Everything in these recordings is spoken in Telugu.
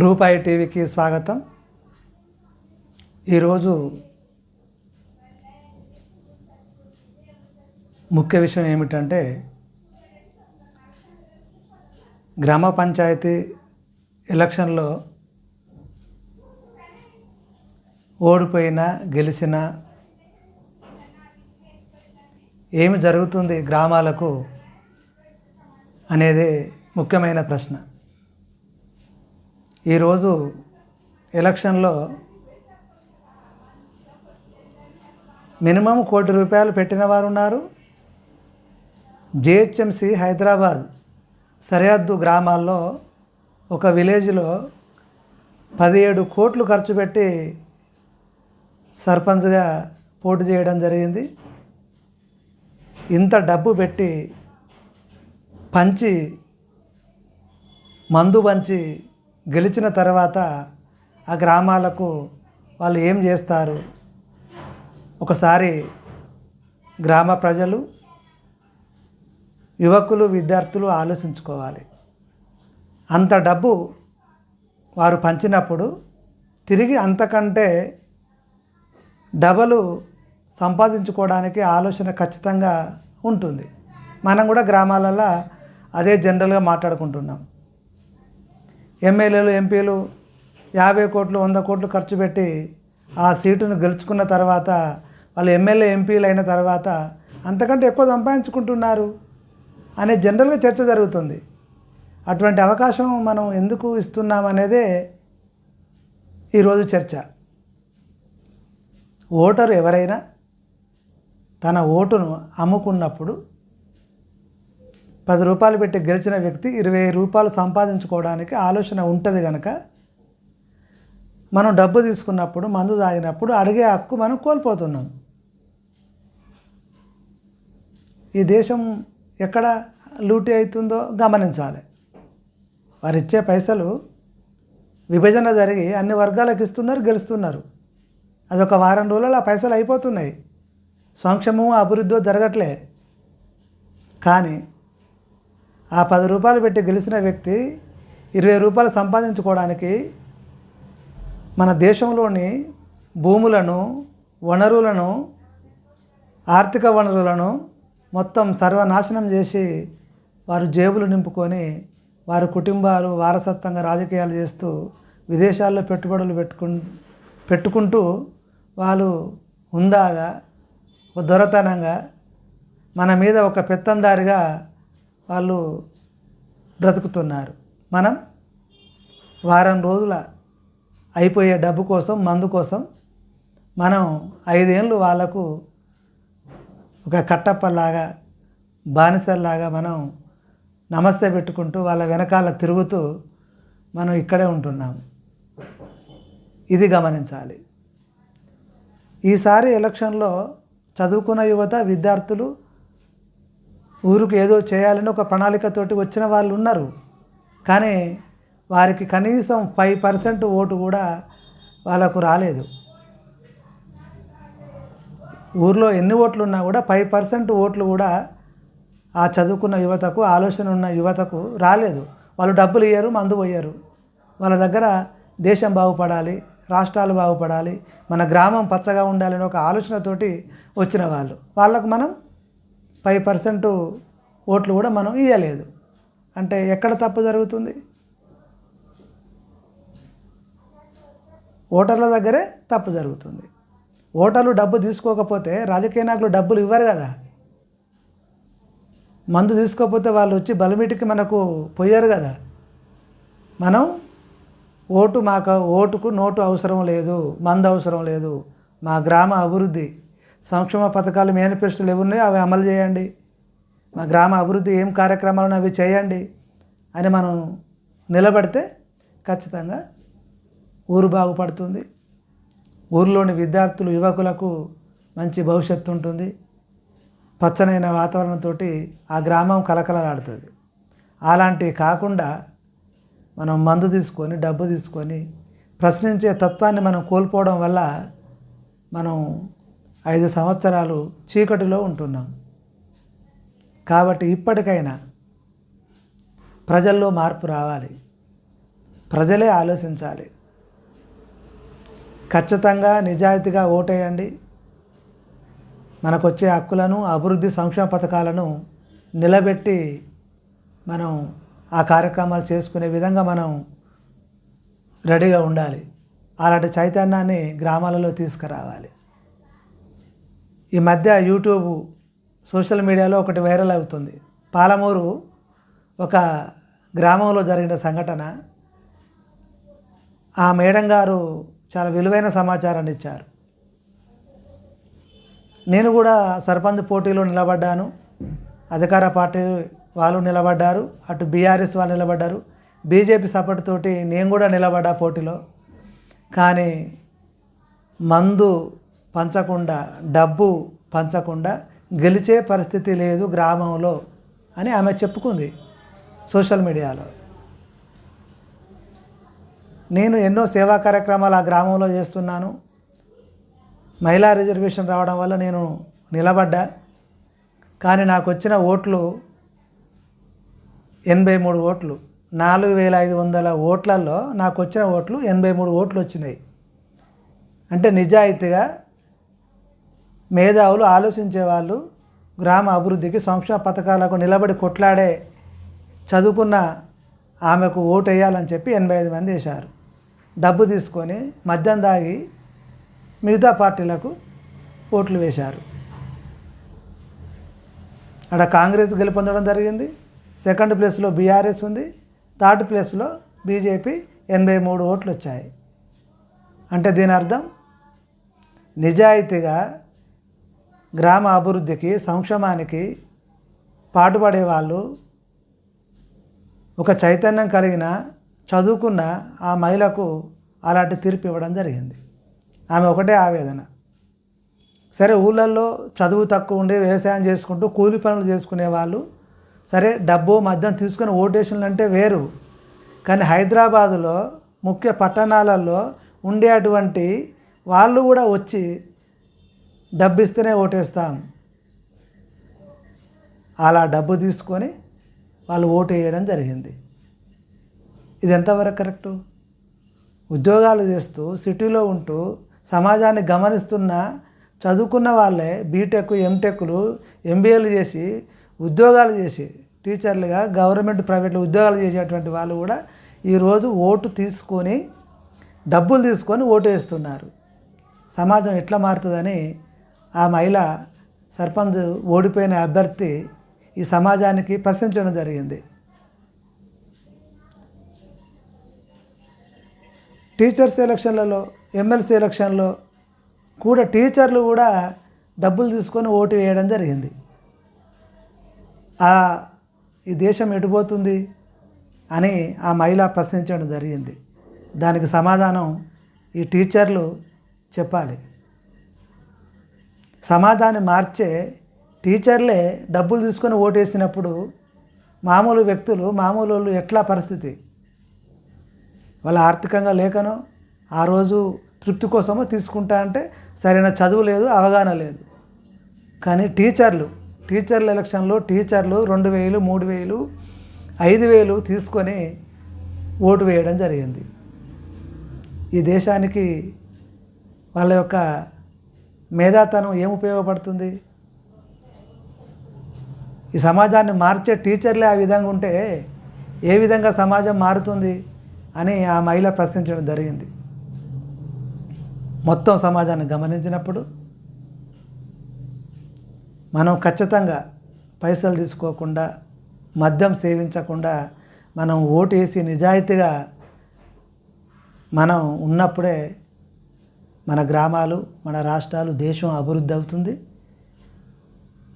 రూపాయి టీవీకి స్వాగతం. ఈరోజు ముఖ్య విషయం ఏమిటంటే, గ్రామ పంచాయతీ ఎలక్షన్లో ఓడిపోయినా గెలిచినా ఏమి జరుగుతుంది గ్రామాలకు అనేది ముఖ్యమైన ప్రశ్న. ఈరోజు ఎలక్షన్లో మినిమం ₹1,00,00,000 పెట్టిన వారు ఉన్నారు. జిహెచ్ఎంసి హైదరాబాద్ సరిహద్దు గ్రామాల్లో ఒక విలేజ్లో 17 కోట్లు ఖర్చు పెట్టి సర్పంచ్గా పోటీ చేయడం జరిగింది. ఇంత డబ్బు పెట్టి మందు పంచి గెలిచిన తర్వాత ఆ గ్రామాలకు వాళ్ళు ఏం చేస్తారు? ఒకసారి గ్రామ ప్రజలు, యువకులు, విద్యార్థులు ఆలోచించుకోవాలి. అంత డబ్బు వారు పంచినప్పుడు తిరిగి అంతకంటే డబలు సంపాదించుకోవడానికి ఆలోచన ఖచ్చితంగా ఉంటుంది. మనం కూడా గ్రామాలలో అదే జనరల్గా మాట్లాడుకుంటున్నాం. ఎమ్మెల్యేలు, ఎంపీలు 50 కోట్లు 100 కోట్లు ఖర్చు పెట్టి ఆ సీటును గెలుచుకున్న తర్వాత వాళ్ళు ఎమ్మెల్యే, ఎంపీలు అయిన తర్వాత అంతకంటే ఎక్కువ సంపాదించుకుంటున్నారు అనే జనరల్గా చర్చ జరుగుతుంది. అటువంటి అవకాశం మనం ఎందుకు ఇస్తున్నాం అనేదే ఈరోజు చర్చ. ఓటరు ఎవరైనా తన ఓటును అమ్ముకున్నప్పుడు ₹10 పెట్టి గెలిచిన వ్యక్తి ₹20 సంపాదించుకోవడానికి ఆలోచన ఉంటుంది కనుక, మనం డబ్బు తీసుకున్నప్పుడు, మందు తాగినప్పుడు అడిగే హక్కు మనం కోల్పోతున్నాం. ఈ దేశం ఎక్కడ లూటీ అవుతుందో గమనించాలి. వారు ఇచ్చే పైసలు విభజన జరిగి అన్ని వర్గాలకు ఇస్తున్నారు, గెలుస్తున్నారు. అదొక వారం రోజులలో ఆ పైసలు అయిపోతున్నాయి. సంక్షేమం, అభివృద్ధి జరగట్లే. కానీ ఆ ₹10 పెట్టి గెలిచిన వ్యక్తి ₹20 సంపాదించుకోవడానికి మన దేశంలోని భూములను, వనరులను, ఆర్థిక వనరులను మొత్తం సర్వనాశనం చేసి వారు జేబులు నింపుకొని వారి కుటుంబాలు వారసత్వంగా రాజకీయాలు చేస్తూ విదేశాల్లో పెట్టుబడులు పెట్టుకుంటూ వాళ్ళు హుందాగా, ఒక దొరతనంగా మన మీద ఒక పెత్తందారిగా వాళ్ళు బ్రతుకుతున్నారు. మనం వారం రోజుల అయిపోయే డబ్బు కోసం, మందు కోసం మనం 5 ఏళ్ళు వాళ్ళకు ఒక కట్టప్పలాగా, బానిసల్లాగా మనం నమస్తే పెట్టుకుంటూ వాళ్ళ వెనకాల తిరుగుతూ మనం ఇక్కడే ఉంటున్నాం. ఇది గమనించాలి. ఈసారి ఎలక్షన్లో చదువుకున్న యువత, విద్యార్థులు ఊరికి ఏదో చేయాలని ఒక ప్రణాళికతోటి వచ్చిన వాళ్ళు ఉన్నారు. కానీ వారికి కనీసం 5% ఓటు కూడా వాళ్ళకు రాలేదు. ఊర్లో ఎన్ని ఓట్లు ఉన్నా కూడా 5% ఓట్లు కూడా ఆ చదువుకున్న యువతకు, ఆలోచన ఉన్న యువతకు రాలేదు. వాళ్ళు డబ్బులు ఇయ్యరు, మందు పోయారు. వాళ్ళ దగ్గర దేశం బాగుపడాలి, రాష్ట్రాలు బాగుపడాలి, మన గ్రామం పచ్చగా ఉండాలని ఒక ఆలోచనతోటి వచ్చిన వాళ్ళకు మనం 5% ఓట్లు కూడా మనం ఇవ్వలేదు. అంటే ఎక్కడ తప్పు జరుగుతుంది? ఓటర్ల దగ్గరే తప్పు జరుగుతుంది. ఓటర్లు డబ్బు తీసుకోకపోతే రాజకీయ నాయకులు డబ్బులు ఇవ్వరు కదా. మందు తీసుకోకపోతే వాళ్ళు వచ్చి బలమీటికి మనకు పోయారు కదా. మనం ఓటుకు నోటు అవసరం లేదు, మందు అవసరం లేదు. మా గ్రామ అభివృద్ధి, సంక్షేమ పథకాలు, మేనిఫెస్టోలు ఏమున్నాయో అవి అమలు చేయండి, మా గ్రామ అభివృద్ధి ఏం కార్యక్రమాలను అవి చేయండి అని మనం నిలబడితే ఖచ్చితంగా ఊరు బాగుపడుతుంది. ఊరిలోని విద్యార్థులు, యువకులకు మంచి భవిష్యత్తు ఉంటుంది. పచ్చనైన వాతావరణంతో ఆ గ్రామం కలకలలాడుతుంది. అలాంటివి కాకుండా మనం మందు తీసుకొని, డబ్బు తీసుకొని ప్రశ్నించే తత్వాన్ని మనం కోల్పోవడం వల్ల మనం 5 సంవత్సరాలు చీకటిలో ఉంటున్నాం. కాబట్టి ఇప్పటికైనా ప్రజల్లో మార్పు రావాలి. ప్రజలే ఆలోచించాలి. ఖచ్చితంగా నిజాయితీగా ఓటేయండి. మనకు వచ్చే హక్కులను, అభివృద్ధి సంక్షేమ పథకాలను నిలబెట్టి మనం ఆ కార్యక్రమాలు చేసుకునే విధంగా మనం రెడీగా ఉండాలి. అలాంటి చైతన్యాన్ని గ్రామాలలో తీసుకురావాలి. ఈ మధ్య యూట్యూబ్, సోషల్ మీడియాలో ఒకటి వైరల్ అవుతుంది. పాలమూరు ఒక గ్రామంలో జరిగిన సంఘటన. ఆ మేడం గారు చాలా విలువైన సమాచారాన్ని ఇచ్చారు. నేను కూడా సర్పంచ్ పోటీలో నిలబడ్డాను. అధికార పార్టీ వాళ్ళు నిలబడ్డారు, అటు బీఆర్ఎస్ వాళ్ళు నిలబడ్డారు, బీజేపీ సపోర్ట్ తోటి నేను కూడా నిలబడ్డా పోటీలో. కానీ మందు పంచకుండా, డబ్బు పంచకుండా గెలిచే పరిస్థితి లేదు గ్రామంలో అని ఆమె చెప్పుకుంది సోషల్ మీడియాలో. నేను ఎన్నో సేవా కార్యక్రమాలు ఆ గ్రామంలో చేస్తున్నాను. మహిళా రిజర్వేషన్ రావడం వల్ల నేను నిలబడ్డా. కానీ నాకు వచ్చిన ఓట్లు 83 ఓట్లు. 4500 ఓట్లలో నాకు వచ్చిన ఓట్లు 83 ఓట్లు వచ్చినాయి. అంటే నిజాయితీగా మేధావులు, ఆలోచించేవాళ్ళు, గ్రామ అభివృద్ధికి, సంక్షేమ పథకాలకు నిలబడి కొట్లాడే చదువుకున్న ఆమెకు ఓటు వేయాలని చెప్పి 85 మంది వేశారు. డబ్బు తీసుకొని మద్యం దాగి మిగతా పార్టీలకు ఓట్లు వేశారు. అక్కడ కాంగ్రెస్ గెలుపొందడం జరిగింది. సెకండ్ ప్లేస్లో బీఆర్ఎస్ ఉంది. థర్డ్ ప్లేస్లో బీజేపీ 83 ఓట్లు వచ్చాయి. అంటే దీని అర్థం నిజాయితీగా గ్రామ అభివృద్ధికి, సంక్షేమానికి పాటుపడే వాళ్ళు, ఒక చైతన్యం కలిగిన, చదువుకున్న ఆ మహిళకు అలాంటి తీర్పు ఇవ్వడం జరిగింది. ఆమె ఒకటే ఆవేదన. సరే, ఊళ్ళల్లో చదువు తక్కువ ఉండి వ్యవసాయం చేసుకుంటూ కూలి పనులు చేసుకునే వాళ్ళు సరే డబ్బు మద్యం తీసుకుని ఓటేషన్లు అంటే వేరు. కానీ హైదరాబాదులో ముఖ్య పట్టణాలలో ఉండే అటువంటి వాళ్ళు కూడా వచ్చి డబ్బు ఇస్తేనే ఓటేస్తాం, అలా డబ్బు తీసుకొని వాళ్ళు ఓటు వేయడం జరిగింది. ఇది ఎంతవరకు కరెక్టు? ఉద్యోగాలు చేస్తూ సిటీలో ఉంటూ సమాజాన్ని గమనిస్తున్న చదువుకున్న వాళ్ళే బీటెక్, ఎంటెక్లు, ఎంబీఏలు చేసి ఉద్యోగాలు చేసి టీచర్లుగా గవర్నమెంట్, ప్రైవేట్లో ఉద్యోగాలు చేసేటువంటి వాళ్ళు కూడా ఈరోజు ఓటు తీసుకొని, డబ్బులు తీసుకొని ఓటు వేస్తున్నారు. సమాజం ఎట్లా మారుతుందని ఆ మహిళ సర్పంచ్ ఓడిపోయిన అభ్యర్థి ఈ సమాజానికి ప్రశ్నించడం జరిగింది. టీచర్స్ ఎలక్షన్లలో, ఎమ్మెల్సీ ఎలక్షన్లో కూడా టీచర్లు కూడా డబ్బులు తీసుకొని ఓటు వేయడం జరిగింది. ఈ దేశం ఎటుపోతుంది అని ఆ మహిళ ప్రశ్నించడం జరిగింది. దానికి సమాధానం ఈ టీచర్లు చెప్పాలి. సమాజాన్ని మార్చే టీచర్లే డబ్బులు తీసుకొని ఓటేసినప్పుడు మామూలు వ్యక్తులు, మామూలు వాళ్ళు ఎట్లా పరిస్థితి? వాళ్ళ ఆర్థికంగా లేకనో ఆ రోజు తృప్తి కోసమో తీసుకుంటా అంటే సరైన చదువు లేదు, అవగాహన లేదు. కానీ టీచర్ల ఎలక్షన్లో టీచర్లు 2000, 3000, 5000 తీసుకొని ఓటు వేయడం జరిగింది. ఈ దేశానికి వాళ్ళ యొక్క మేధాతనం ఏం ఉపయోగపడుతుంది? ఈ సమాజాన్ని మార్చే టీచర్లే ఆ విధంగా ఉంటే ఏ విధంగా సమాజం మారుతుంది అని ఆ మహిళ ప్రశ్నించడం జరిగింది. మొత్తం సమాజాన్ని గమనించినప్పుడు మనం ఖచ్చితంగా పైసలు తీసుకోకుండా, మద్యం సేవించకుండా మనం ఓటు వేసి నిజాయితీగా మనం ఉన్నప్పుడే మన గ్రామాలు, మన రాష్ట్రాలు, దేశం అభివృద్ధి అవుతుంది.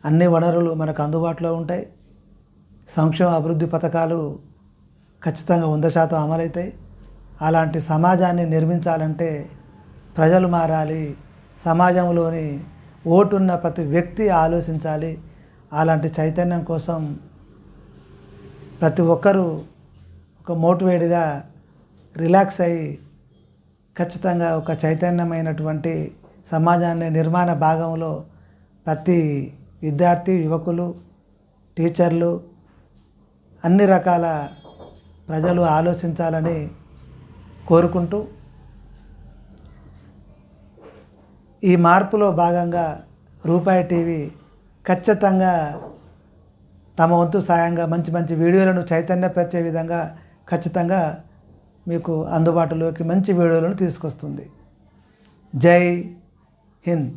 అన్ని వనరులు మనకు అందుబాటులో ఉంటాయి. సంక్షేమ అభివృద్ధి పథకాలు ఖచ్చితంగా 100% అమలవుతాయి. అలాంటి సమాజాన్ని నిర్మించాలంటే ప్రజలు మారాలి. సమాజంలోని ఓటున్న ప్రతి వ్యక్తి ఆలోచించాలి. అలాంటి చైతన్యం కోసం ప్రతి ఒక్కరూ ఒక మోటివేట్గా రిలాక్స్ అయ్యి ఖచ్చితంగా ఒక చైతన్యమైనటువంటి సమాజాన్ని నిర్మాణ భాగంలో ప్రతి విద్యార్థి, యువకులు, టీచర్లు, అన్ని రకాల ప్రజలు ఆలోచించాలని కోరుకుంటూ ఈ మార్పులో భాగంగా రూపాయి టీవీ ఖచ్చితంగా తమ వంతు సాయంగా మంచి మంచి వీడియోలను చైతన్యపరిచే విధంగా ఖచ్చితంగా మీకు అందుబాటులోకి మంచి వీడియోలను తీసుకొస్తుంది. జై హింద్.